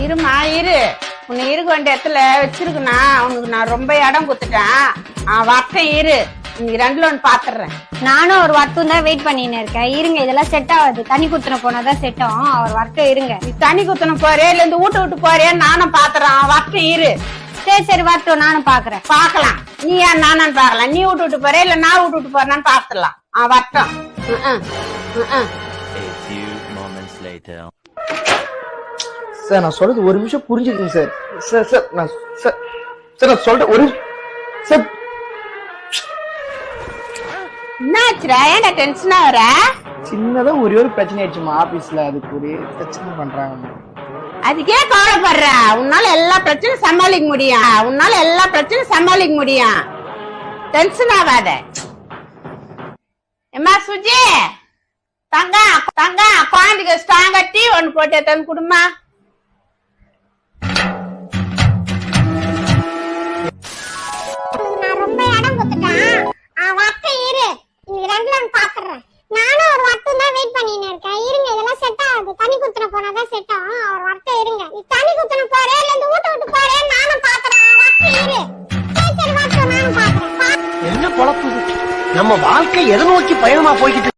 இருமா இரு, உன்னை இருக்க வேண்டிய இடத்துல வச்சிருக்குனா உனக்கு நான் ரொம்ப இடம் குத்துட்டேன். வரட்டும் இரு, நீ ரெண்டுல ஒன்று பாத்துறேன். நானும் ஒரு வரட்டும் தான் வெயிட் பண்ணின்னு இருக்கேன். இருங்க, இதெல்லாம் செட் ஆகுது. தண்ணி குத்துன போனாதான் செட் ஆகும். அவர் வரட்டும் இருங்க. நீ தண்ணி குத்தணும் போறே இல்ல இந்த வீட்டு விட்டு போறே நானும் பாத்துறேன். வரட்டும் இரு. சரி வரட்டும், நானும் பாக்குறேன். பாக்கலாம், நீ ஏன் நானும் பாக்கலாம். நீ விட்டு விட்டு போறே இல்ல நான் விட்டு விட்டு போறேன்னு பாத்துடலாம். வரட்டும். சார் நான் சொல்றது ஒரு நிமிஷம் புரிஞ்சுக்கங்க சார். சார் சார் நான் சார் சார் நான் சொல்றேன் ஒரு சார். என்னாச்சுடா, ஏன்டா டென்ஷனா வர? சின்னதா ஒரே ஒரு பிரச்சனை ஆயிடுச்சுமா ஆபீஸ்ல. அதுக்கு ஒரே பிரச்சனை பண்றாங்க. அதுக்கே கவலைப்படுற? உன்னால எல்லா பிரச்சனையும் சமாளிக்க முடியும். உன்னால எல்லா பிரச்சனையும் சமாளிக்க முடியும். டென்ஷன் ஆகாத. எம்மா சுஜி, தங்க தங்க குழந்தைக்கு ஸ்ட்ராங்கா டீ ஒண்ணு போட்டு தந்து குடுமா. நான் ரொம்ப இடம் குத்துட்டேன். வரட்டும் இரு, நீ ரெண்டுல ஒன்று பாக்குறேன். நானும் ஒரு வரட்டும் தான் வெயிட் பண்ணின்னு இருக்கேன். இருங்க, இதெல்லாம் செட் ஆகுது. தண்ணி குத்துன போனாதான் செட் ஆகும். அவர் வரட்டும் இருங்க. நீ தண்ணி குத்துன போறே இல்ல இந்த வீட்டு விட்டு போறே நானும் பாக்குறேன். வரட்டும் இரு. சரி வரட்டும், நானும் பாக்குறேன். என்ன பொழப்பு? நம்ம வாழ்க்கை எதை நோக்கி பயணமா போய்கிட்டு